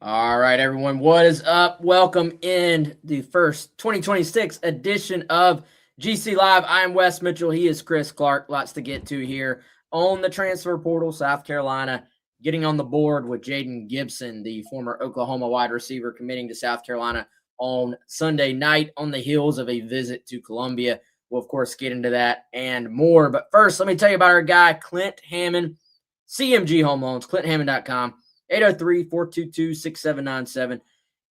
All right, everyone, what is up? Welcome in the first 2026 edition of GC Live. I am Wes Mitchell. He is Chris Clark. Lots to get to here on the transfer portal. South Carolina getting on the board with Jayden Gibson, the former Oklahoma wide receiver, committing to South Carolina on Sunday night on the heels of a visit to Columbia. We'll, of course, get into that and more. But first, let me tell you about our guy, Clint Hammond, CMG Home Loans, ClintHammond.com. 803-422-6797.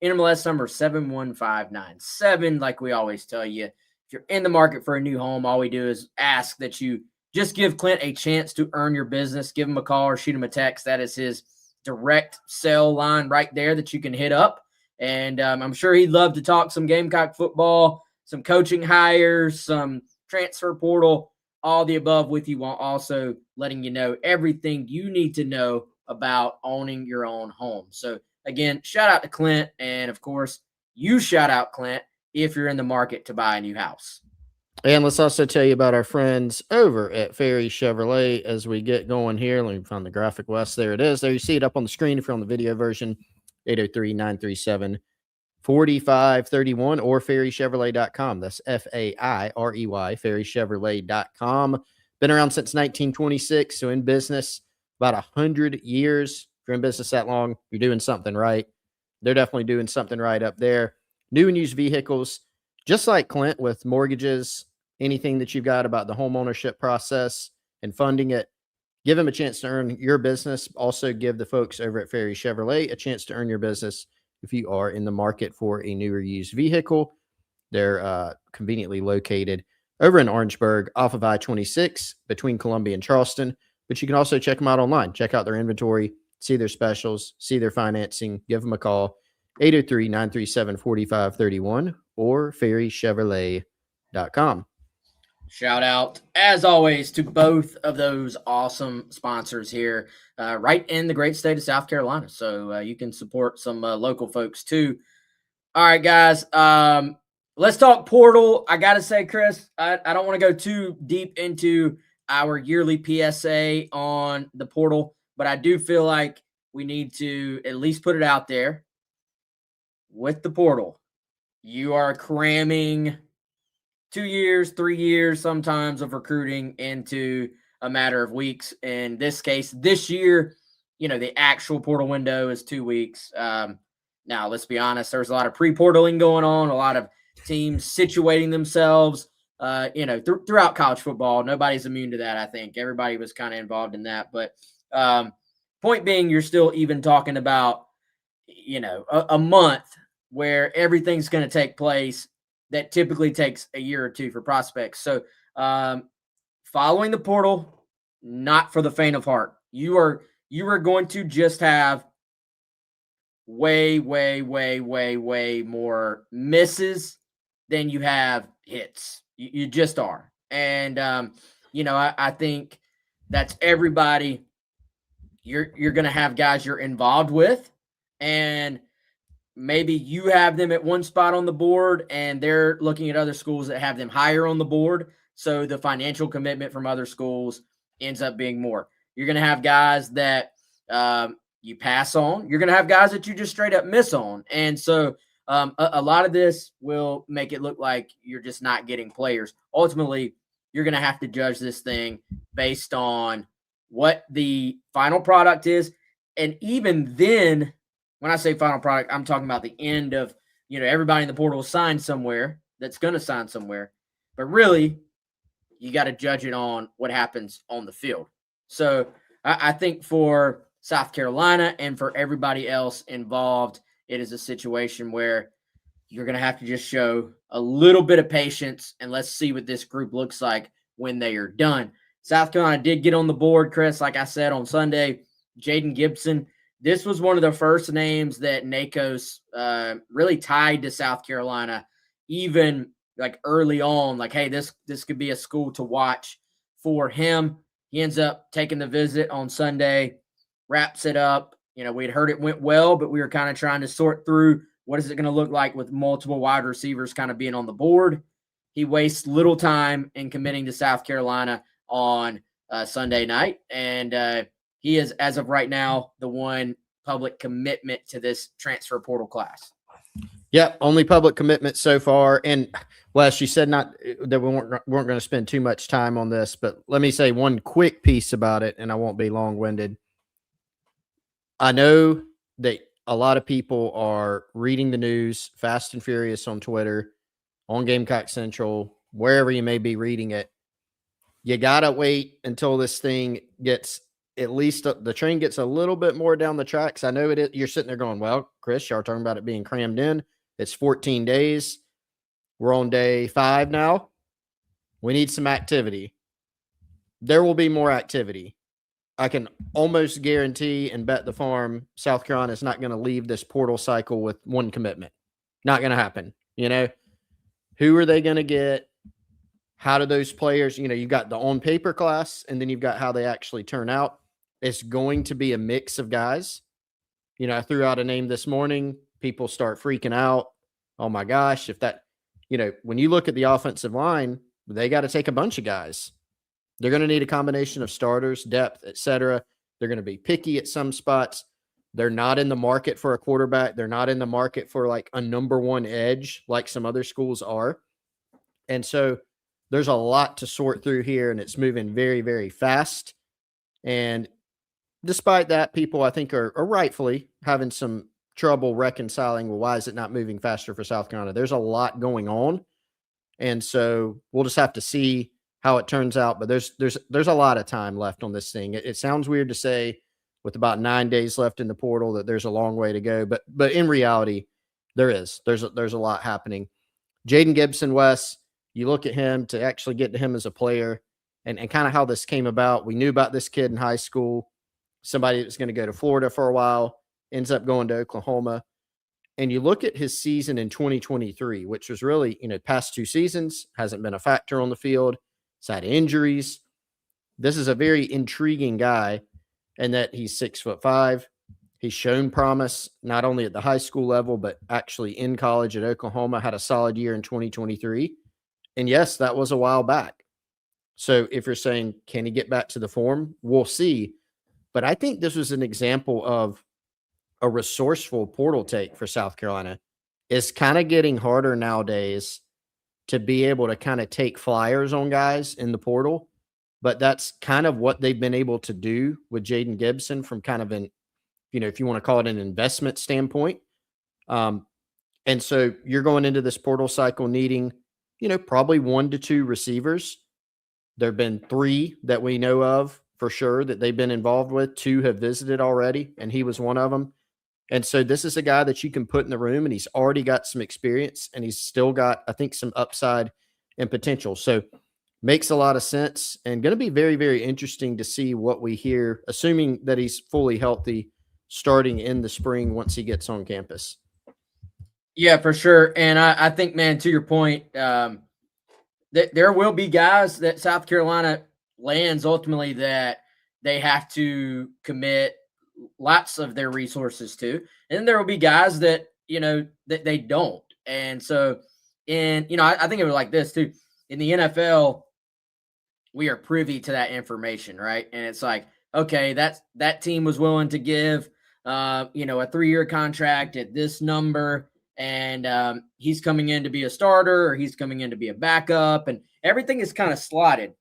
NMLS number 71597. Like we always tell you, if you're in the market for a new home, all we do is ask that you just give Clint a chance to earn your business. Give him a call or shoot him a text. That is his direct cell line right there that you can hit up. And I'm sure he'd love to talk some Gamecock football, some coaching hires, some transfer portal, all the above with you, while also letting you know everything you need to know about owning your own home. So again, shout out to Clint. And of course, you shout out Clint if you're in the market to buy a new house. And let's also tell you about our friends over at Ferry Chevrolet as we get going here. Let me find the graphic, West. There it is. There you see it up on the screen if you're on the video version, 803-937-4531 or ferrychevrolet.com. That's F-A-I-R-E-Y, ferrychevrolet.com. Been around since 1926, so in business about 100 years. If you're in business that long, you're doing something right. They're definitely doing something right up there. New and used vehicles, just like Clint with mortgages, anything that you've got about the home ownership process and funding it, give them a chance to earn your business. Also give the folks over at Ferry Chevrolet a chance to earn your business if you are in the market for a new or used vehicle. They're conveniently located over in Orangeburg off of I-26 between Columbia and Charleston. But you can also check them out online. Check out their inventory, see their specials, see their financing. Give them a call, 803-937-4531 or ferrychevrolet.com. Shout out, as always, to both of those awesome sponsors here right in the great state of South Carolina. So you can support some local folks too. All right, guys. Let's talk portal. I got to say, Chris, I don't want to go too deep into our yearly PSA on the portal, but I do feel like we need to at least put it out there. With the portal, you are cramming 2 years, 3 years sometimes of recruiting into a matter of weeks. In this case, this year, the actual portal window is 2 weeks. Now, let's be honest, there's a lot of pre-portaling going on, a lot of teams situating themselves. Throughout college football, nobody's immune to that. I think everybody was kind of involved in that. But point being, you're still even talking about, a month where everything's going to take place that typically takes a year or two for prospects. So following the portal, not for the faint of heart. You are going to just have way, way, way, way, way more misses than you have hits. You just are. And, I think that's everybody. You're going to have guys you're involved with, and maybe you have them at one spot on the board and they're looking at other schools that have them higher on the board. So the financial commitment from other schools ends up being more. You're going to have guys that you pass on. You're going to have guys that you just straight up miss on. And so a lot of this will make it look like you're just not getting players. Ultimately, you're going to have to judge this thing based on what the final product is. And even then, when I say final product, I'm talking about the end of, everybody in the portal signed somewhere that's going to sign somewhere. But really, you got to judge it on what happens on the field. So I think for South Carolina and for everybody else involved, it is a situation where you're going to have to just show a little bit of patience, and let's see what this group looks like when they are done. South Carolina did get on the board, Chris, like I said, on Sunday. Jayden Gibson. This was one of the first names that NACOS really tied to South Carolina, even like early on, like, hey, this could be a school to watch for him. He ends up taking the visit on Sunday, wraps it up. We had heard it went well, but we were kind of trying to sort through what is it going to look like with multiple wide receivers kind of being on the board. He wastes little time in committing to South Carolina on Sunday night, and he is, as of right now, the one public commitment to this transfer portal class. Yep, only public commitment so far. And Wes, you said not that we weren't going to spend too much time on this, but let me say one quick piece about it, and I won't be long-winded. I know that a lot of people are reading the news fast and furious on Twitter, on Gamecock Central, wherever you may be reading it. You got to wait until this thing gets at least the train gets a little bit more down the tracks. I know it is. You're sitting there going, well, Chris, y'all talking about it being crammed in. It's 14 days. We're on day 5 now. We need some activity. There will be more activity. I can almost guarantee and bet the farm South Carolina is not going to leave this portal cycle with one commitment. Not going to happen. You know, who are they going to get? How do those players, you know, you got the on paper class and then you've got how they actually turn out. It's going to be a mix of guys. You know, I threw out a name this morning. People start freaking out. Oh my gosh, if that, you know, when you look at the offensive line, they got to take a bunch of guys. They're going to need a combination of starters, depth, etc. They're going to be picky at some spots. They're not in the market for a quarterback. They're not in the market for like a number 1 edge like some other schools are. And so there's a lot to sort through here, and it's moving very, very fast. And despite that, people, I think, are rightfully having some trouble reconciling, well, why is it not moving faster for South Carolina? There's a lot going on. And so we'll just have to see how it turns out. But there's a lot of time left on this thing. It sounds weird to say with about 9 days left in the portal that there's a long way to go. But in reality, there's a lot happening. Jayden Gibson, Wes, you look at him to actually get to him as a player and kind of how this came about. We knew about this kid in high school, somebody that was going to go to Florida for a while, ends up going to Oklahoma. And you look at his season in 2023, which was really, you know, past 2 seasons, hasn't been a factor on the field. He's had injuries. This is a very intriguing guy in that he's 6'5". He's shown promise not only at the high school level, but actually in college at Oklahoma, had a solid year in 2023. And yes, that was a while back. So if you're saying, can he get back to the form? We'll see. But I think this was an example of a resourceful portal take for South Carolina. It's kind of getting harder nowadays to be able to kind of take flyers on guys in the portal. But that's kind of what they've been able to do with Jayden Gibson from kind of an, you know, if you want to call it an investment standpoint. And so you're going into this portal cycle needing, you know, probably 1 to 2 receivers. There have been 3 that we know of for sure that they've been involved with. 2 have visited already, and he was one of them. And so this is a guy that you can put in the room, and he's already got some experience, and he's still got, I think, some upside and potential. So makes a lot of sense and going to be very, very interesting to see what we hear, assuming that he's fully healthy starting in the spring once he gets on campus. Yeah, for sure. And I think, man, to your point, that there will be guys that South Carolina lands ultimately that they have to commit lots of their resources to. And then there will be guys that, you know, that they don't. And so, I think it was like this too. In the NFL, we are privy to that information, right? And it's like, okay, that team was willing to give, a 3-year contract at this number. And he's coming in to be a starter or he's coming in to be a backup, and everything is kind of slotted.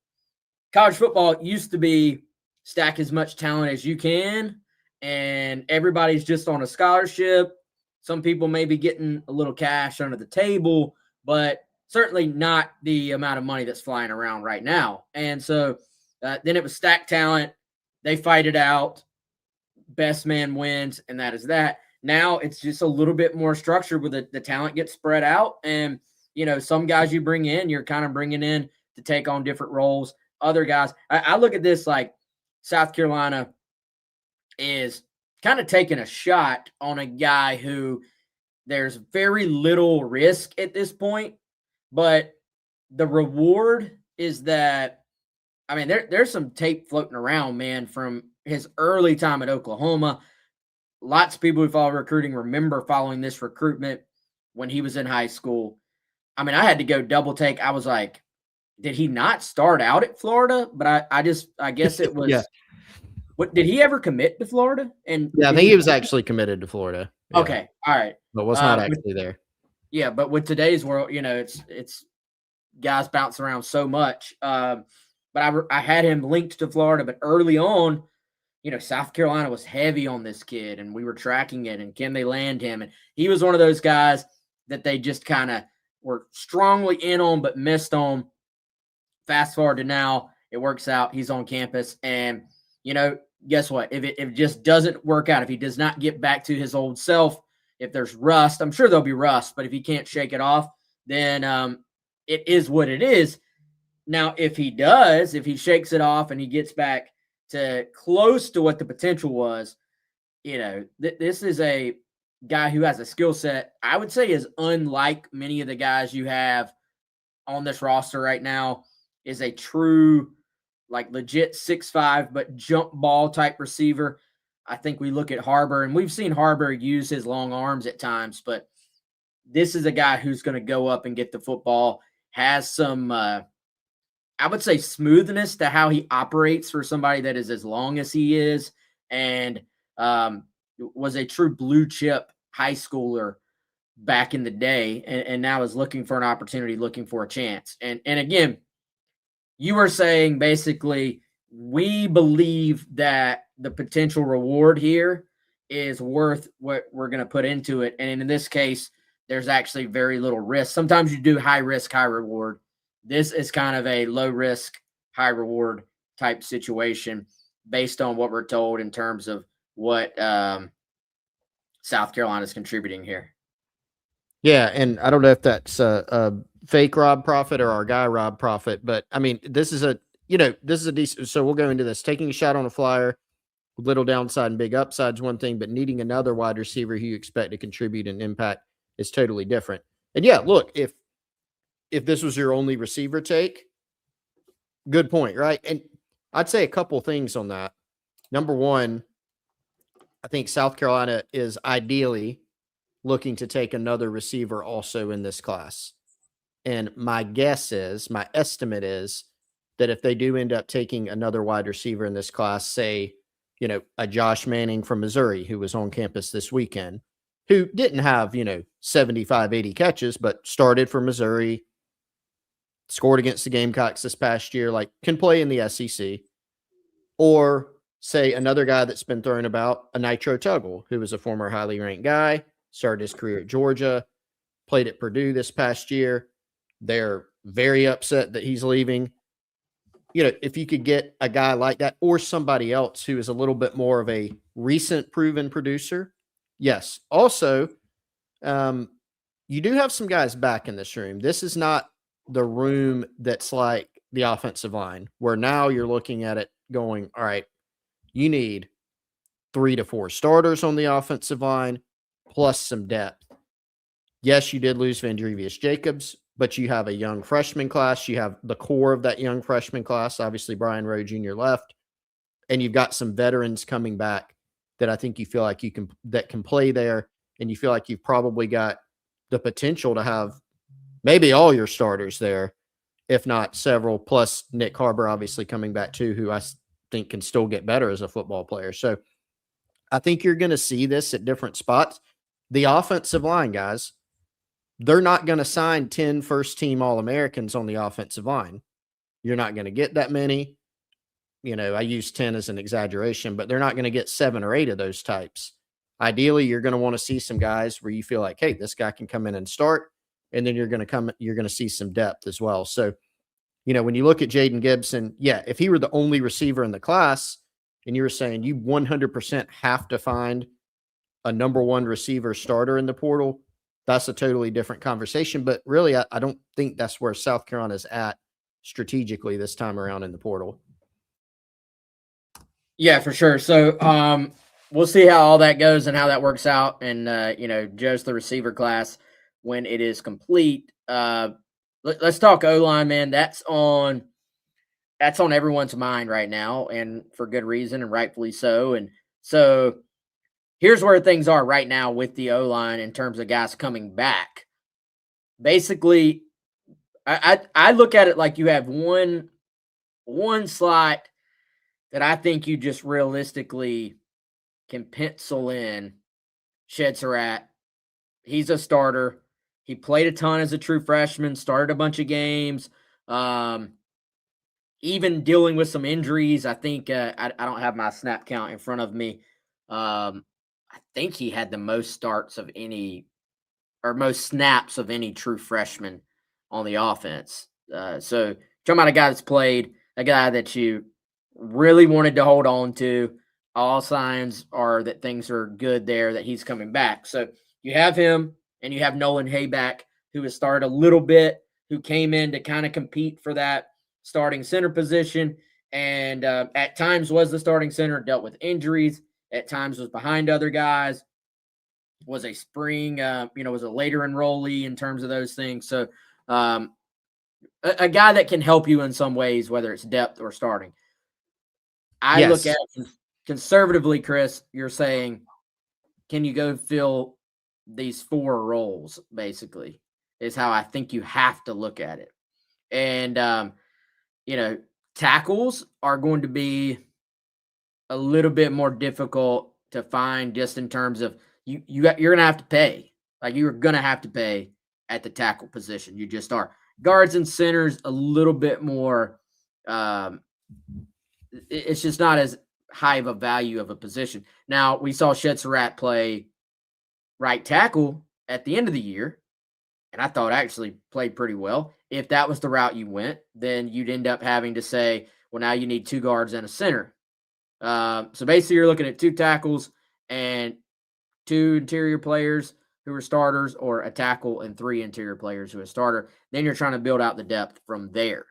College football used to be stack as much talent as you can, and everybody's just on a scholarship. Some people may be getting a little cash under the table, but certainly not the amount of money that's flying around right now. And so then it was stacked talent. They fight it out. Best man wins, and that is that. Now it's just a little bit more structured where the talent gets spread out. And, some guys you bring in, you're kind of bringing in to take on different roles. Other guys, I look at this like South Carolina is kind of taking a shot on a guy who there's very little risk at this point, but the reward is that, I mean, there's some tape floating around, man, from his early time at Oklahoma. Lots of people who follow recruiting remember following this recruitment when he was in high school. I mean, I had to go double take. I was like, did he not start out at Florida? But I guess it was. Yeah. What did he ever commit to Florida? And Yeah, I did think he was actually committed to Florida. Yeah, Okay, all right. but was not With actually there. Yeah, but with today's world, it's guys bounce around so much. But I had him linked to Florida, but early on, South Carolina was heavy on this kid, and we were tracking it. And can they land him? And he was one of those guys that they just kind of were strongly in on, but missed on. Fast forward to now, it works out. He's on campus, and guess what? If it just doesn't work out, if he does not get back to his old self, if there's rust, I'm sure there'll be rust, but if he can't shake it off, then it is what it is. Now, if he does, if he shakes it off and he gets back to close to what the potential was, this is a guy who has a skill set I would say is unlike many of the guys you have on this roster right now. Is a true, like, legit 6'5", but jump ball type receiver. I think we look at Harbor, and we've seen Harbor use his long arms at times, but this is a guy who's going to go up and get the football, has some, I would say, smoothness to how he operates for somebody that is as long as he is, and was a true blue chip high schooler back in the day, and now is looking for an opportunity, looking for a chance. And again, you were saying basically we believe that the potential reward here is worth what we're going to put into it. And in this case, there's actually very little risk. Sometimes you do high risk, high reward. This is kind of a low risk, high reward type situation based on what we're told in terms of what South Carolina is contributing here. Yeah, and I don't know if that's a fake Rob Profit or our guy Rob Profit, but I mean, this is a decent. So we'll go into this. Taking a shot on a flyer, little downside and big upside is one thing, but needing another wide receiver who you expect to contribute and impact is totally different. And yeah, look, if this was your only receiver take, good point, right? And I'd say a couple things on that. Number one, I think South Carolina is ideally looking to take another receiver also in this class. And my estimate is that if they do end up taking another wide receiver in this class, say, a Josh Manning from Missouri who was on campus this weekend, who didn't have, 75, 80 catches, but started for Missouri, scored against the Gamecocks this past year, like can play in the SEC. Or say another guy that's been thrown about, a Nitro Tuggle, who was a former highly ranked guy, started his career at Georgia, played at Purdue this past year. They're very upset that he's leaving. If you could get a guy like that or somebody else who is a little bit more of a recent proven producer. Yes. Also, you do have some guys back in this room. This is not the room that's like the offensive line, where now you're looking at it going, all right, you need 3 to 4 starters on the offensive line plus some depth. Yes, you did lose Vandrevius Jacobs, but you have a young freshman class. You have the core of that young freshman class. Obviously, Brian Rowe Jr. left, and you've got some veterans coming back that I think you feel like that can play there, and you feel like you've probably got the potential to have maybe all your starters there, if not several, plus Nick Harbor obviously coming back too, who I think can still get better as a football player. So I think you're going to see this at different spots. The offensive line, guys, they're not going to sign 10 first-team All-Americans on the offensive line. You're not going to get that many. I use 10 as an exaggeration, but they're not going to get 7 or 8 of those types. Ideally, you're going to want to see some guys where you feel like, hey, this guy can come in and start, and then you're going to see some depth as well. So, when you look at Jayden Gibson, yeah, if he were the only receiver in the class and you were saying you 100% have to find a number one receiver starter in the portal, that's a totally different conversation. But really, I don't think that's where South Carolina is at strategically this time around in the portal. Yeah, for sure. So we'll see how all that goes and how that works out, and judge the receiver class when it is complete. Let's talk O-line, man. That's on everyone's mind right now, and for good reason, and rightfully so. And so here's where things are right now with the O-line in terms of guys coming back. Basically, I look at it like you have one slot that I think you just realistically can pencil in Shed Surratt. He's a starter. He played a ton as a true freshman, started a bunch of games, even dealing with some injuries. I think I don't have my snap count in front of me. I think he had the most starts of any or most snaps of any true freshman on the offense. So talking about a guy that's played, a guy that you really wanted to hold on to. All signs are that things are good there, that he's coming back. So you have him, and you have Nolan Hayback, who has started a little bit, who came in to kind of compete for that starting center position, and at times was the starting center, dealt with injuries, at times was behind other guys, was a spring, was a later enrollee in terms of those things. So a guy that can help you in some ways, whether it's depth or starting. I look at it conservatively, Chris. You're saying, can you go fill these 4 roles? Basically, is how I think you have to look at it. And tackles are going to be a little bit more difficult to find, just in terms of you're going to have to pay. Like, you're going to have to pay at the tackle position. You just are. Guards and centers a little bit more. It's just not as high of a value of a position. Now, we saw Shed Surratt play right tackle at the end of the year, and I thought actually played pretty well. If that was the route you went, then you'd end up having to say, well, now you need 2 guards and a center. So basically, you're looking at 2 tackles and 2 interior players who are starters, or a tackle and 3 interior players who are starter. Then you're trying to build out the depth from there.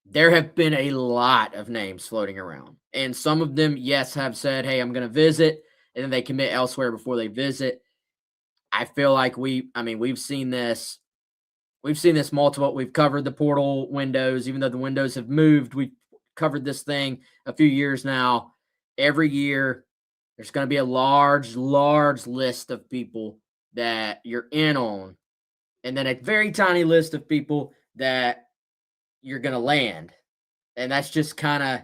There have been a lot of names floating around, and some of them, yes, have said, hey, I'm going to visit, and then they commit elsewhere before they visit. I feel like we've seen this. We've seen this multiple. We've covered the portal windows, even though the windows have moved. We've covered this thing a few years now. Every year, there's going to be a large list of people that you're in on, and then a very tiny list of people that you're going to land. And that's just kind of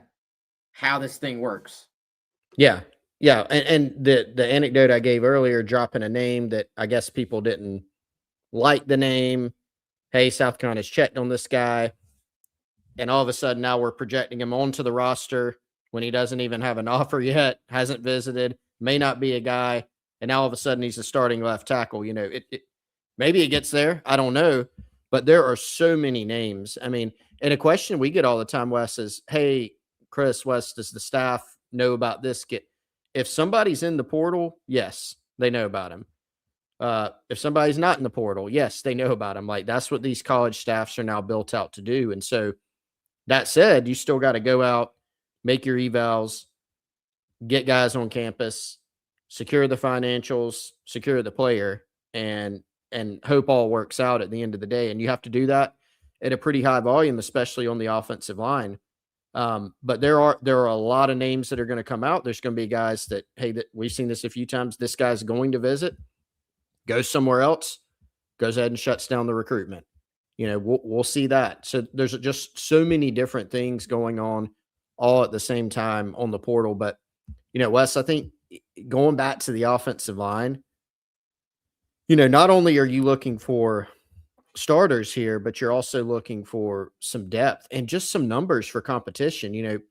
how this thing works. Yeah. Yeah. And the anecdote I gave earlier, dropping a name that I guess people didn't like the name. Hey, South Carolina's checked on this guy. And all of a sudden now we're projecting him onto the roster when he doesn't even have an offer yet, hasn't visited, may not be a guy. And now all of a sudden he's a starting left tackle. Maybe it gets there. I don't know. But there are so many names. I mean, and a question we get all the time, Wes, is, hey, Chris, Wes, does the staff know about this? If somebody's in the portal, yes, they know about him. If somebody's not in the portal, yes, they know about him. Like, that's what these college staffs are now built out to do. And so, that said, you still got to go out, make your evals, get guys on campus, secure the financials, secure the player, and hope all works out at the end of the day. And you have to do that at a pretty high volume, especially on the offensive line. But there are a lot of names that are going to come out. There's going to be guys that, hey, that we've seen this a few times. This guy's going to visit, goes somewhere else, goes ahead and shuts down the recruitment. We'll see that. So there's just so many different things going on all at the same time on the portal. But, Wes, I think going back to the offensive line, not only are you looking for starters here, but you're also looking for some depth and just some numbers for competition.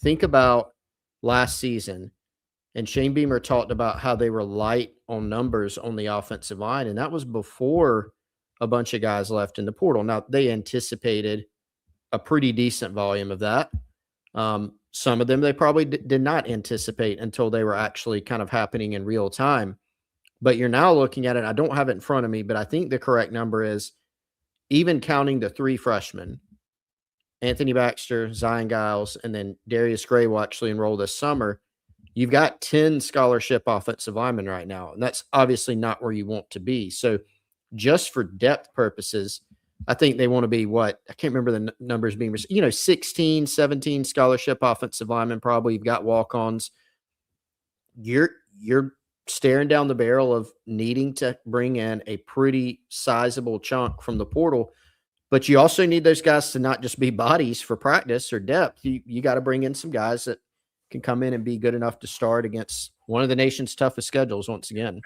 Think about last season, and Shane Beamer talked about how they were light on numbers on the offensive line, and that was before a bunch of guys left in the portal. Now, they anticipated a pretty decent volume of that. Some of them they probably did not anticipate until they were actually kind of happening in real time. But you're now looking at it. I don't have it in front of me, but I think the correct number is, even counting the 3 freshmen, Anthony Baxter, Zion Giles, and then Darius Gray will actually enroll this summer, you've got 10 scholarship offensive linemen right now. And that's obviously not where you want to be. So just for depth purposes, I think they want to be I can't remember the numbers being, 16, 17 scholarship offensive linemen, probably. You've got walk-ons. You're staring down the barrel of needing to bring in a pretty sizable chunk from the portal. But you also need those guys to not just be bodies for practice or depth. You got to bring in some guys that can come in and be good enough to start against one of the nation's toughest schedules once again.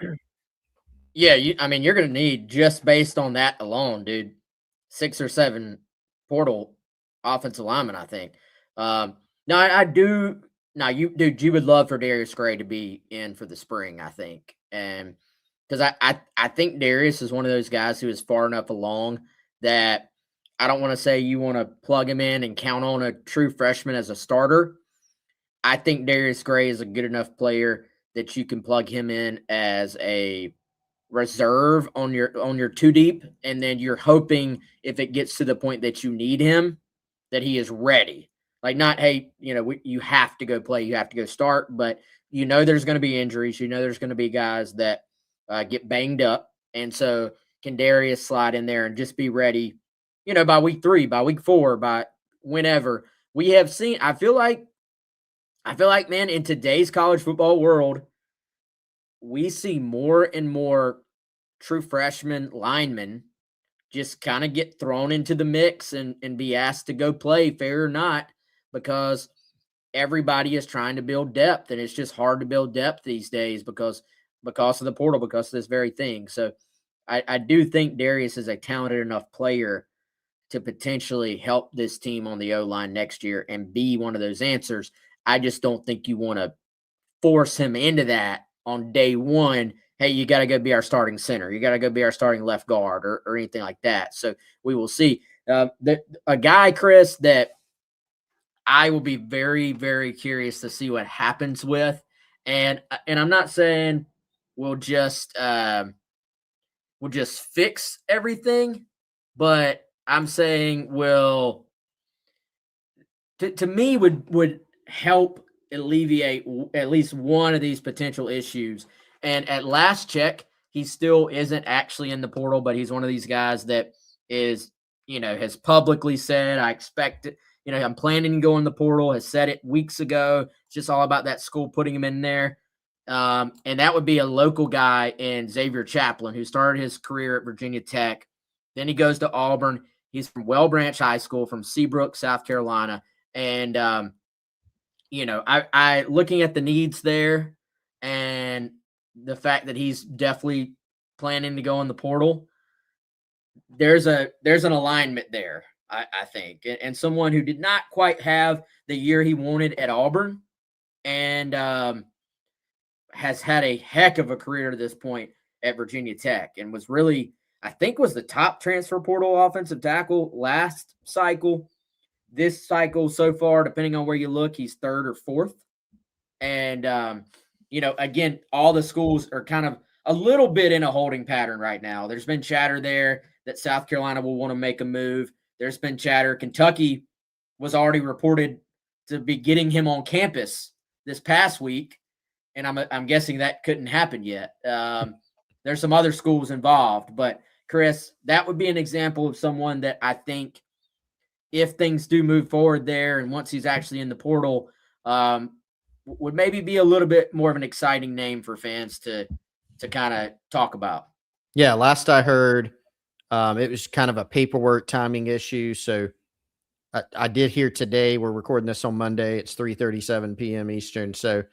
Yeah, I mean, you're going to need, just based on that alone, dude, 6 or 7 portal offensive linemen, I think. Now, I do. Now, you would love for Darius Gray to be in for the spring, I think, and because I think Darius is one of those guys who is far enough along that I don't want to say you want to plug him in and count on a true freshman as a starter. I think Darius Gray is a good enough player that you can plug him in as a reserve on your two deep, and then you're hoping if it gets to the point that you need him, that he is ready. Like, not, hey, you have to go play, you have to go start, but there's going to be injuries, there's going to be guys that get banged up, and so can Darius slide in there and just be ready, by week 3, by week 4, by whenever. We have seen, I feel like, man, in today's college football world, we see more and more true freshman linemen just kind of get thrown into the mix and be asked to go play, fair or not, because everybody is trying to build depth, and it's just hard to build depth these days because of the portal, because of this very thing. So I do think Darius is a talented enough player to potentially help this team on the O-line next year and be one of those answers. I just don't think you want to force him into that on day one. Hey, you got to go be our starting center. You got to go be our starting left guard or anything like that. So we will see. A guy, Chris, that I will be very, very curious to see what happens with. And I'm not saying we'll just fix everything, but I'm saying to me would help alleviate at least one of these potential issues. And at last check, he still isn't actually in the portal, but he's one of these guys that is, has publicly said, I expect it, I'm planning to go in the portal, has said it weeks ago. It's just all about that school putting him in there. And that would be a local guy in Xavier Chaplin, who started his career at Virginia Tech. Then he goes to Auburn. He's from Well Branch High School, from Seabrook, South Carolina. And, I looking at the needs there and the fact that he's definitely planning to go in the portal, there's an alignment there, I think. And someone who did not quite have the year he wanted at Auburn and has had a heck of a career to this point at Virginia Tech, and was really, I think, was the top transfer portal offensive tackle last cycle. This cycle so far, depending on where you look, he's 3rd or 4th. And, again, all the schools are kind of a little bit in a holding pattern right now. There's been chatter there that South Carolina will want to make a move. There's been chatter. Kentucky was already reported to be getting him on campus this past week, and I'm guessing that couldn't happen yet. There's some other schools involved, but Chris, that would be an example of someone that I think, if things do move forward there, and once he's actually in the portal, would maybe be a little bit more of an exciting name for fans to kind of talk about. Yeah, last I heard, it was kind of a paperwork timing issue. So I did hear today, we're recording this on Monday, it's 3:37 p.m. Eastern. So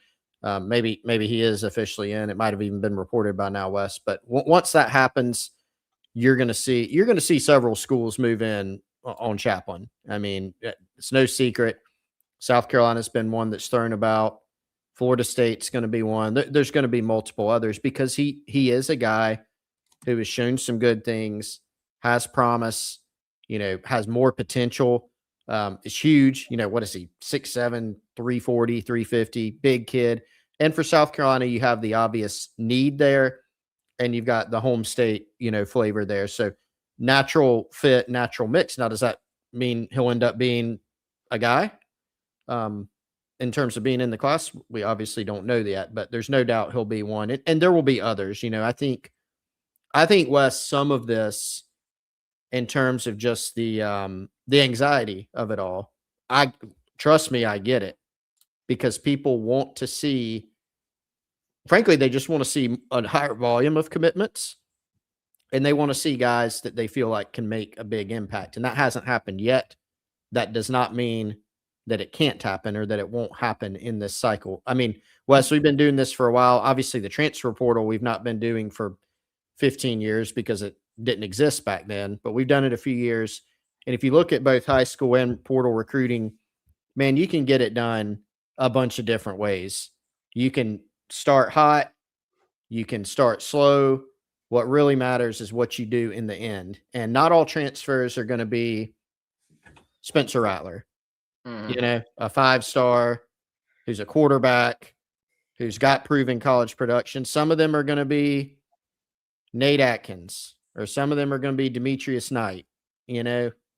maybe he is officially in. It might have even been reported by now, Wes. But once that happens, you're going to see several schools move in on Chaplin. I mean, it's no secret. South Carolina's been one that's thrown about. Florida State's going to be one. There's going to be multiple others because he is a guy who has shown some good things, has promise, has more potential. Is huge. What is he? 6'7", 340, 350, big kid. And for South Carolina, you have the obvious need there, and you've got the home state, flavor there. So natural fit, natural mix. Now, does that mean he'll end up being a guy? In terms of being in the class, we obviously don't know yet, but there's no doubt he'll be one. And there will be others. I think, Wes, some of this, in terms of just the anxiety of it all, trust me, I get it, because people want to see, frankly, they just want to see a higher volume of commitments. and they want to see guys that they feel like can make a big impact. And that hasn't happened yet. That does not mean that it can't happen or that it won't happen in this cycle. I mean, Wes, we've been doing this for a while. Obviously, the transfer portal we've not been doing for 15 years because it didn't exist back then, but we've done it a few years. And if you look at both high school and portal recruiting, man, you can get it done a bunch of different ways. You can start hot, you can start slow. What really matters is what you do in the end. And not all transfers are going to be Spencer Rattler, Mhm. A 5-star who's a quarterback, who's got proven college production. Some of them are going to be Nate Atkins, or some of them are going to be Demetrius Knight. Some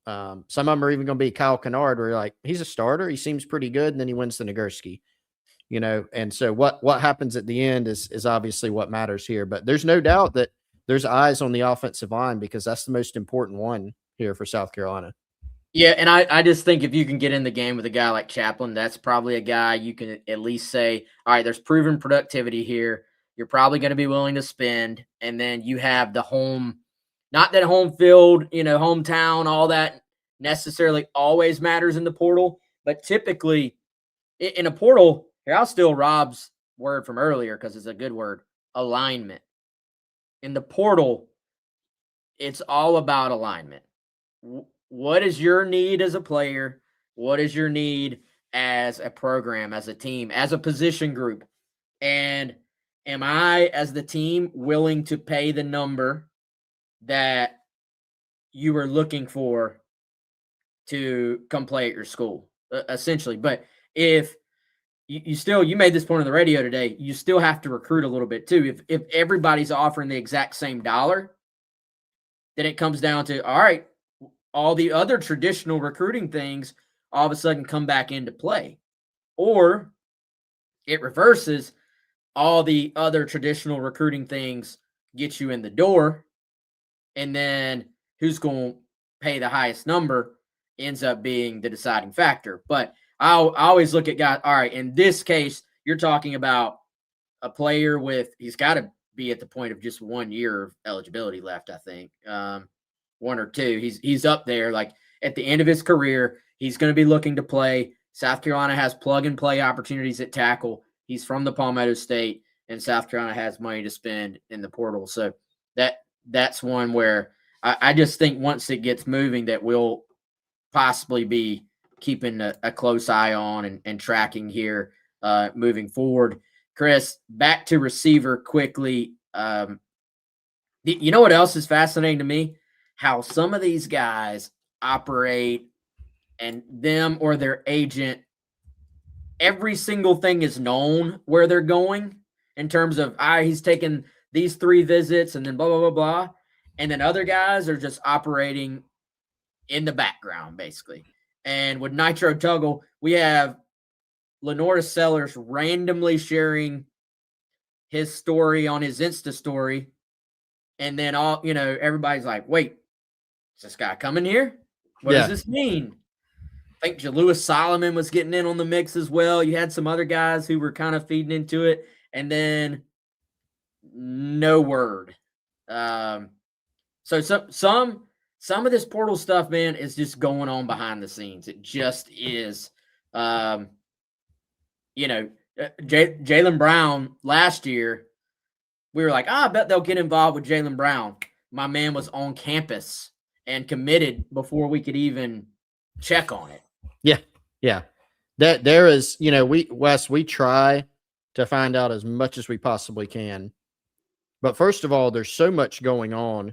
of them are even going to be Kyle Kennard, where you're like, he's a starter, he seems pretty good, and then he wins the Nagurski. And so what happens at the end is obviously what matters here. But there's no doubt that there's eyes on the offensive line because that's the most important one here for South Carolina. Yeah, and I just think if you can get in the game with a guy like Chaplin, that's probably a guy you can at least say, all right, there's proven productivity here. You're probably going to be willing to spend. And then you have the home, not that home field, hometown, all that necessarily always matters in the portal. But typically in a portal, here, I'll steal Rob's word from earlier because it's a good word, alignment. In the portal, it's all about alignment. What is your need as a player? What is your need as a program, as a team, as a position group? And am I, as the team, willing to pay the number that you are looking for to come play at your school, essentially? But if you made this point on the radio today, you still have to recruit a little bit too. If everybody's offering the exact same dollar, then it comes down to, all right, all the other traditional recruiting things all of a sudden come back into play. Or it reverses, all the other traditional recruiting things get you in the door, and then who's going to pay the highest number ends up being the deciding factor. But I always look at guys, all right, in this case, you're talking about a player he's got to be at the point of just 1 year of eligibility left, I think. 1 or 2. He's up there. Like at the end of his career, he's going to be looking to play. South Carolina has plug and play opportunities at tackle. He's from the Palmetto State, and South Carolina has money to spend in the portal. So that's one where I just think once it gets moving that we'll possibly be keeping a close eye on and tracking here moving forward. Chris, back to receiver quickly. You know what else is fascinating to me? How some of these guys operate, and them or their agent, every single thing is known where they're going in terms of, he's taking these 3 visits and then blah, blah, blah, blah. And then other guys are just operating in the background, basically. And with Nitro Tuggle, we have Lenora Sellers randomly sharing his story on his Insta story. And then everybody's like, wait, is this guy coming here? What does this mean? I think Jalewis Solomon was getting in on the mix as well. You had some other guys who were kind of feeding into it, and then no word. So some of this portal stuff, man, is just going on behind the scenes. It just is. Jaylen Brown last year, we were like, I bet they'll get involved with Jaylen Brown. My man was on campus and committed before we could even check on it. Yeah. That there is, we try to find out as much as we possibly can. But first of all, there's so much going on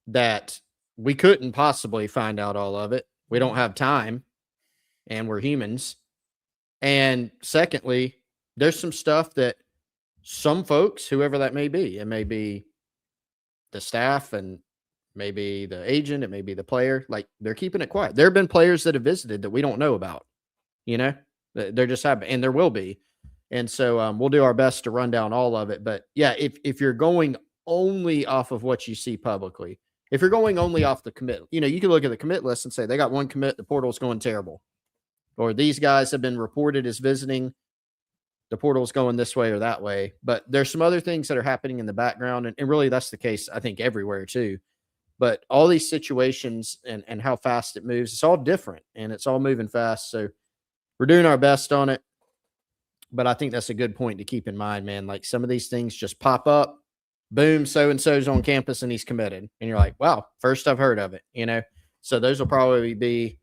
that we couldn't possibly find out all of it. We don't have time, and we're humans. And secondly, there's some stuff that some folks, whoever that may be, it may be the staff and maybe the agent, it may be the player, like they're keeping it quiet. There have been players that have visited that we don't know about, they're just happening, and there will be. And so we'll do our best to run down all of it. But yeah, if you're going only off of what you see publicly, if you're going only off the commit, you can look at the commit list and say they got 1 commit, the portal's going terrible, or these guys have been reported as visiting. the portal's going this way or that way. But there's some other things that are happening in the background. And really, that's the case, I think, everywhere too. But all these situations and how fast it moves, it's all different and it's all moving fast. So we're doing our best on it. But I think that's a good point to keep in mind, man. Like some of these things just pop up, boom, so and so's on campus and he's committed. And you're like, wow, first I've heard of it, you know? So those will probably be,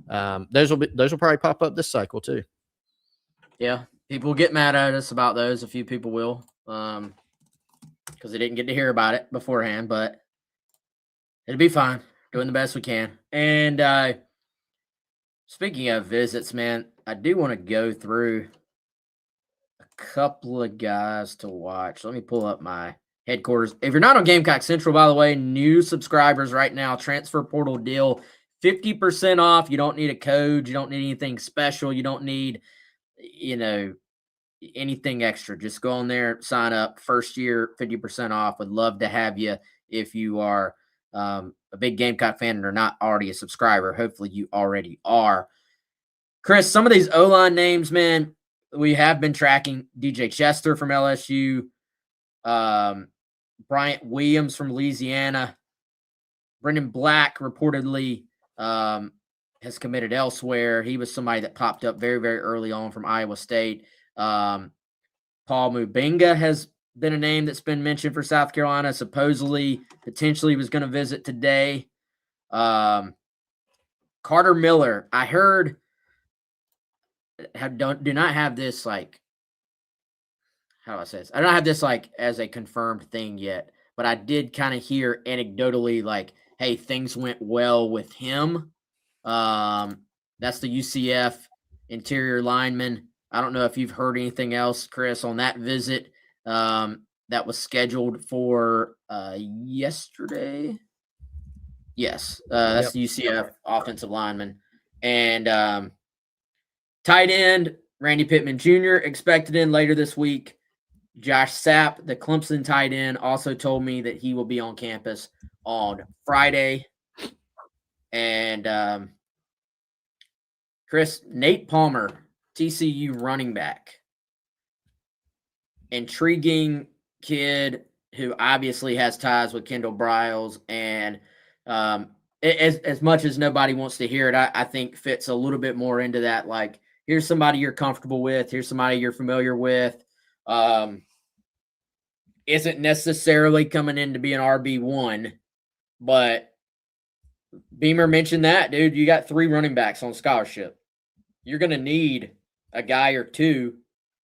those will probably pop up this cycle too. Yeah. People get mad at us about those. A few people will, because they didn't get to hear about it beforehand, but it'll be fine. Doing the best we can. And speaking of visits, man, I do want to go through a couple of guys to watch. Let me pull up my headquarters. If you're not on Gamecock Central, by the way, new subscribers right now, transfer portal deal, 50% off. You don't need a code. You don't need anything special. You don't need, anything extra. Just go on there, sign up. First year, 50% off. Would love to have you if you are a big Gamecock fan and are not already a subscriber. Hopefully you already are. Chris, some of these O-line names, man, we have been tracking. DJ Chester from LSU, Bryant Williams from Louisiana, Brendan Black reportedly has committed elsewhere. He was somebody that popped up very, very early on from Iowa State. Paul Mubinga has been a name that's been mentioned for South Carolina. Potentially was going to visit today. Carter Miller, I heard, do not have this like, how do I say this? I don't have this like as a confirmed thing yet, but I did kind of hear anecdotally like, hey, things went well with him. That's the UCF interior lineman. I don't know if you've heard anything else, Chris, on that visit that was scheduled for yesterday. Yes, that's the UCF offensive lineman. And tight end, Randy Pittman Jr. expected in later this week. Josh Sapp, the Clemson tight end, also told me that he will be on campus on Friday. And Chris, Nate Palmer, TCU running back. Intriguing kid who obviously has ties with Kendall Briles. And as much as nobody wants to hear it, I think fits a little bit more into that. Like, here's somebody you're comfortable with. Here's somebody you're familiar with. Isn't necessarily coming in to be an RB1, but Beamer mentioned that, dude. You got 3 running backs on scholarship. You're going to need a guy or two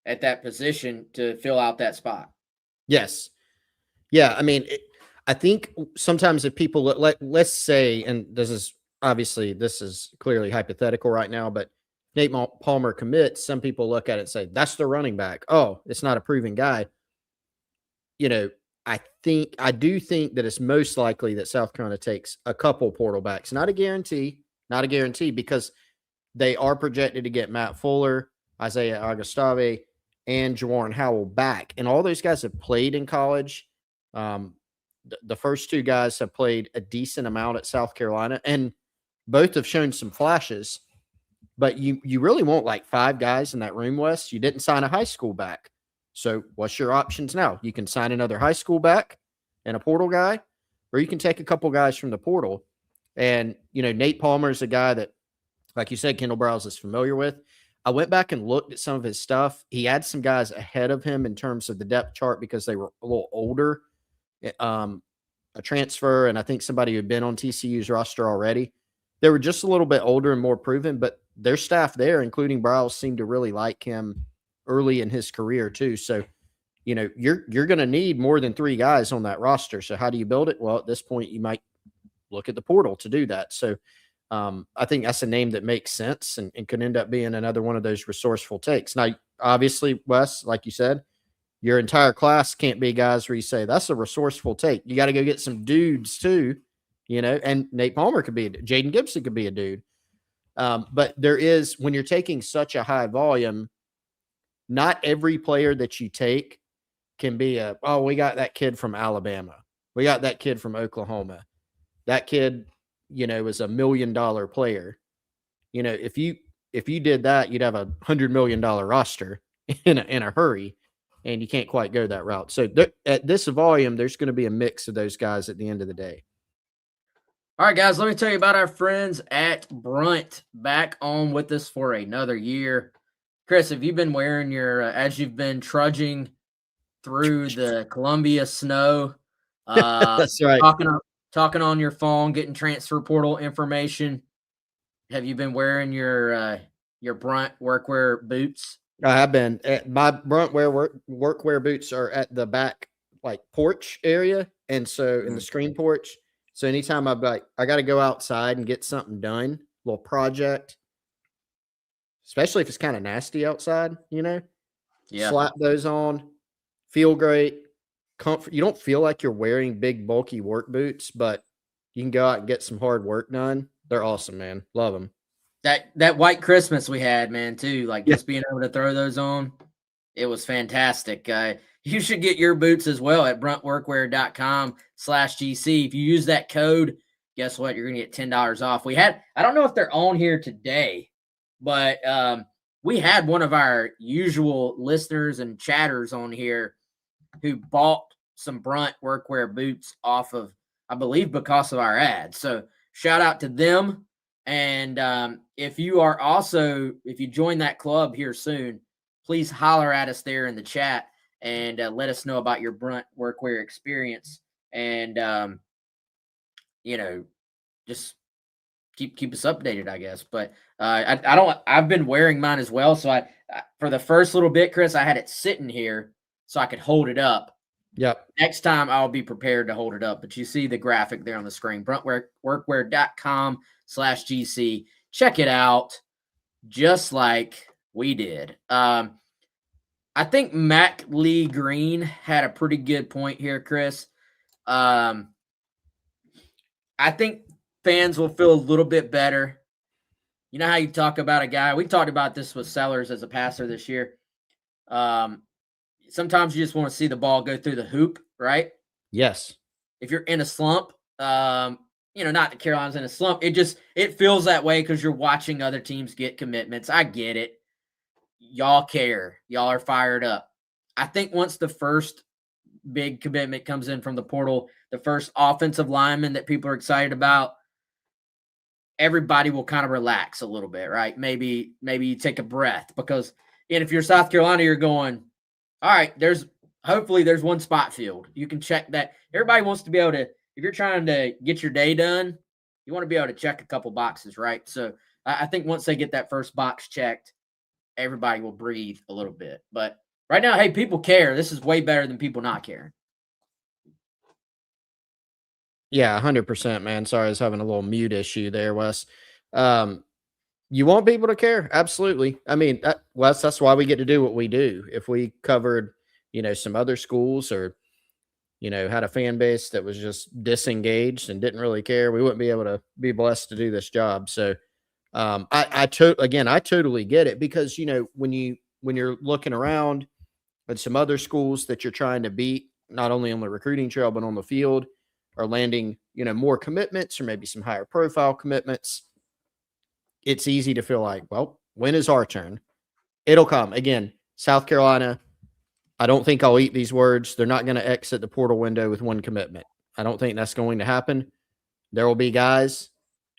at that position to fill out that spot. Yes. Yeah. I mean, I think sometimes if people let's say, and this is clearly hypothetical right now, but Nate Palmer commits, some people look at it and say, that's the running back. Oh, it's not a proven guy. I do think that it's most likely that South Carolina takes a couple portal backs. Not a guarantee, because they are projected to get Matt Fuller, Isaiah Augustave, and Jawarren Howell back. And all those guys have played in college. The first 2 guys have played a decent amount at South Carolina, and both have shown some flashes. But you really want like 5 guys in that room, Wes. You didn't sign a high school back. So what's your options now? You can sign another high school back and a portal guy, or you can take a couple guys from the portal. And, Nate Palmer is a guy that, like you said, Kendall Briles is familiar with. I went back and looked at some of his stuff. He had some guys ahead of him in terms of the depth chart because they were a little older. A transfer, and I think somebody who had been on TCU's roster already. They were just a little bit older and more proven, but their staff there, including Briles, seemed to really like him early in his career too. So, you're going to need more than 3 guys on that roster. So how do you build it? Well, at this point, you might look at the portal to do that. So I think that's a name that makes sense and could end up being another one of those resourceful takes. Now, obviously, Wes, like you said, your entire class can't be guys where you say that's a resourceful take. You got to go get some dudes too, and Nate Palmer could be Jayden Gibson could be a dude. But there is, when you're taking such a high volume, not every player that you take can be we got that kid from Alabama. We got that kid from Oklahoma. That kid, is $1 million player. If you did that, you'd have $100 million roster in a hurry, and you can't quite go that route. So at this volume, there's going to be a mix of those guys at the end of the day. All right, guys, let me tell you about our friends at Brunt, back on with us for another year. Chris, have you been wearing your, as you've been trudging through the Columbia snow, That's right. talking on your phone, getting transfer portal information? Have you been wearing your Brunt workwear boots? I have been. My workwear boots are at the back, like porch area, and so in the screen porch. So anytime I got to go outside and get something done, little project, especially if it's kind of nasty outside, slap those on, feel great, comfort. You don't feel like you're wearing big bulky work boots, but you can go out and get some hard work done. They're awesome, man. Love them. That white Christmas we had, man, too, like just being able to throw those on, it was fantastic. You should get your boots as well at bruntworkwear.com/GC. If you use that code, guess what? You're going to get $10 off. I don't know if they're on here today, but we had one of our usual listeners and chatters on here who bought some Brunt workwear boots off of, I believe, because of our ad. So shout out to them. And if you join that club here soon, please holler at us there in the chat and let us know about your Brunt workwear experience. And, just keep us updated, I guess. But I've been wearing mine as well. So I for the first little bit, Chris, I had it sitting here so I could hold it up. Yep. Next time I'll be prepared to hold it up. But you see the graphic there on the screen, bruntworkwear.com/GC. Check it out, just like we did. I think Mac Lee Green had a pretty good point here, Chris. I think fans will feel a little bit better. You know how you talk about a guy? We talked about this with Sellers as a passer this year. Sometimes you just want to see the ball go through the hoop, right? Yes. If you're in a slump, not that Carolina's in a slump. It feels that way because you're watching other teams get commitments. I get it. Y'all care. Y'all are fired up. I think once the first big commitment comes in from the portal, the first offensive lineman that people are excited about, everybody will kind of relax a little bit, right? Maybe you take a breath because, and if you're South Carolina, you're going, all right, hopefully there's one spot filled. You can check that. Everybody wants to be able to, if you're trying to get your day done, you want to be able to check a couple boxes, right? So I think once they get that first box checked, everybody will breathe a little bit. But right now, hey, people care. This is way better than people not caring. Yeah, 100%, man. Sorry, I was having a little mute issue there, Wes. You want people to care? Absolutely. I mean, Wes, that's why we get to do what we do. If we covered, some other schools or, had a fan base that was just disengaged and didn't really care, we wouldn't be able to be blessed to do this job. So I totally get it because, when you're looking around at some other schools that you're trying to beat, not only on the recruiting trail, but on the field, are landing, more commitments or maybe some higher profile commitments, it's easy to feel like, well, when is our turn? It'll come. Again, South Carolina, I don't think I'll eat these words. They're not going to exit the portal window with one commitment. I don't think that's going to happen. There will be guys,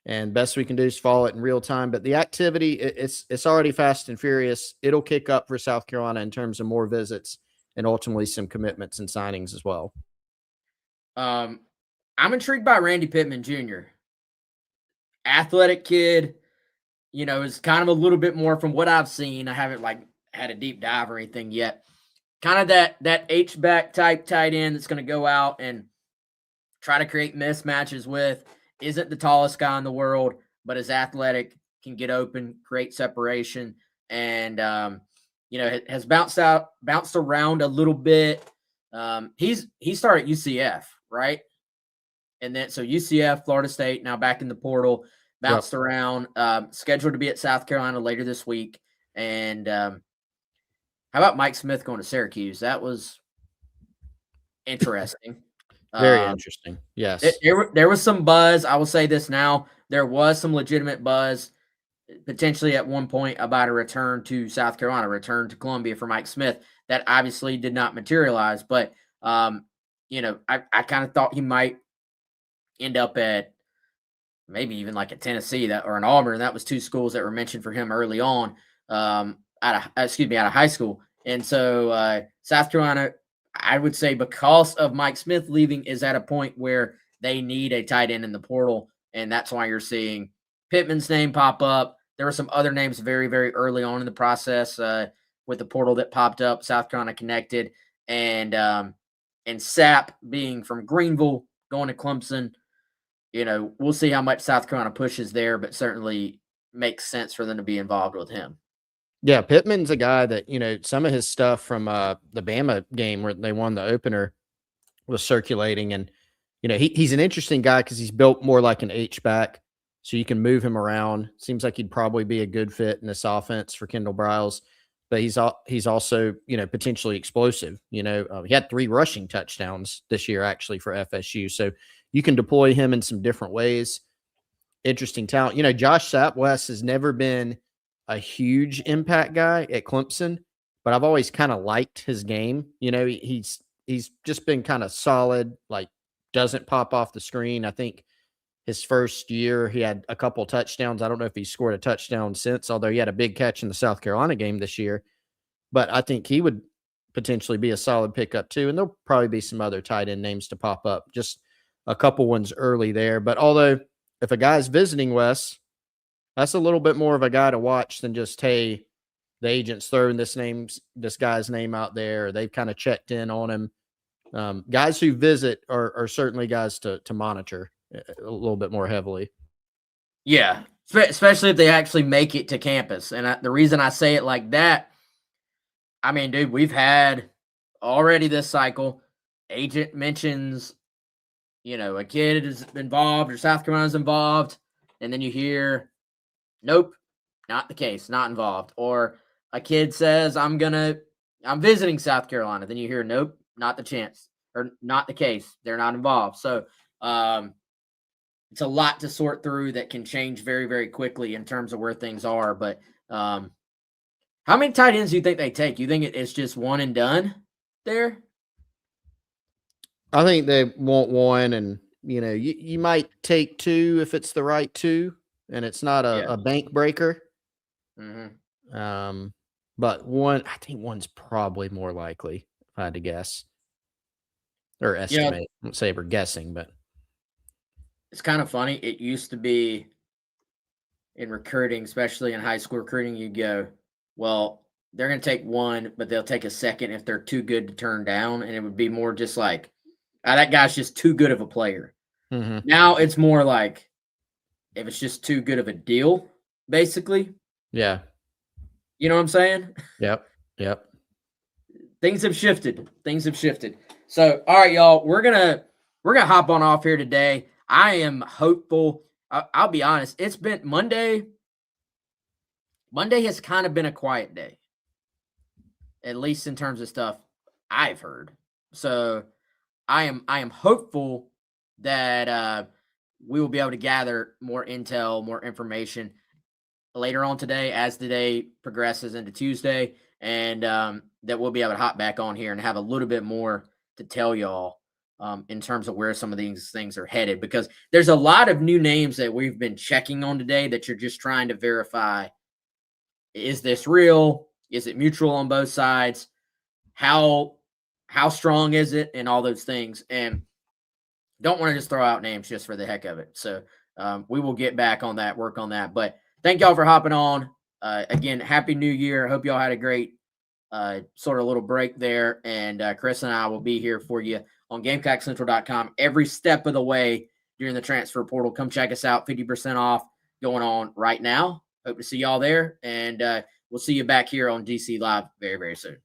and best we can do is follow it in real time. But the activity, it's already fast and furious. It'll kick up for South Carolina in terms of more visits and ultimately some commitments and signings as well. I'm intrigued by Randy Pittman Jr. Athletic kid, is kind of a little bit more from what I've seen. I haven't had a deep dive or anything yet. Kind of that H-back type tight end that's going to go out and try to create mismatches with. Isn't the tallest guy in the world, but is athletic, can get open, create separation, and has bounced around a little bit. He started UCF, right? And then so UCF, Florida State, now back in the portal, bounced around, scheduled to be at South Carolina later this week. And how about Mike Smith going to Syracuse? That was interesting. Very interesting. Yes. There was some buzz. I will say this now. There was some legitimate buzz potentially at one point about a return to South Carolina, return to Columbia for Mike Smith. That obviously did not materialize, but I kind of thought he might end up at maybe even like a Tennessee or an Auburn. That was two schools that were mentioned for him early on, out of high school. And so South Carolina, I would say, because of Mike Smith leaving, is at a point where they need a tight end in the portal, and that's why you're seeing Pittman's name pop up. There were some other names very, very early on in the process with the portal that popped up. South Carolina connected, and Sapp being from Greenville going to Clemson. We'll see how much South Carolina pushes there, but certainly makes sense for them to be involved with him. Yeah, Pittman's a guy that, some of his stuff from the Bama game where they won the opener was circulating. And, he's an interesting guy because he's built more like an H-back, so you can move him around. Seems like he'd probably be a good fit in this offense for Kendall Briles. But he's also, potentially explosive. He had 3 rushing touchdowns this year, actually, for FSU. So you can deploy him in some different ways. Interesting talent. Josh Sapp West has never been a huge impact guy at Clemson, but I've always kind of liked his game. He's just been kind of solid, like doesn't pop off the screen. I think his first year he had a couple touchdowns. I don't know if he scored a touchdown since, although he had a big catch in the South Carolina game this year. But I think he would potentially be a solid pickup too. And there'll probably be some other tight end names to pop up, just a couple ones early there. But although if a guy's visiting Wes, that's a little bit more of a guy to watch than just, hey, the agent's throwing this guy's name out there, or they've kind of checked in on him. Guys who visit are certainly guys to monitor a little bit more heavily. Yeah, especially if they actually make it to campus. And the reason I say it like that, I mean, dude, we've had already this cycle, agent mentions, a kid is involved or South Carolina's involved, and then you hear, nope, not the case, not involved. Or a kid says, I'm visiting South Carolina. Then you hear, nope, not the chance, or not the case. They're not involved. So it's a lot to sort through that can change very, very quickly in terms of where things are. But how many tight ends do you think they take? You think it's just one and done there? I think they want one, and you might take 2 if it's the right 2, and it's not a bank breaker. Mm-hmm. But one, I think one's probably more likely, if I had to guess or estimate. I won't say we're guessing, but it's kind of funny. It used to be in recruiting, especially in high school recruiting, you go, well, they're going to take one, but they'll take a second if they're too good to turn down. And it would be more just like, that guy's just too good of a player. Mm-hmm. Now it's more like, if it's just too good of a deal, basically. Yeah. You know what I'm saying? Yep. Things have shifted. So, all right, y'all, we're gonna hop on off here today. I am hopeful. I'll be honest. It's been Monday. Monday has kind of been a quiet day, at least in terms of stuff I've heard. So I am hopeful that we will be able to gather more intel, more information later on today as the day progresses into Tuesday, and that we'll be able to hop back on here and have a little bit more to tell y'all in terms of where some of these things are headed, because there's a lot of new names that we've been checking on today that you're just trying to verify. Is this real? Is it mutual on both sides? How strong is it? And all those things. And don't want to just throw out names just for the heck of it. So we will get back on that, work on that. But thank y'all for hopping on. Again, Happy New Year. I hope y'all had a great sort of little break there. And Chris and I will be here for you on GamecockCentral.com every step of the way during the transfer portal. Come check us out. 50% off going on right now. Hope to see y'all there. And we'll see you back here on DC Live very, very soon.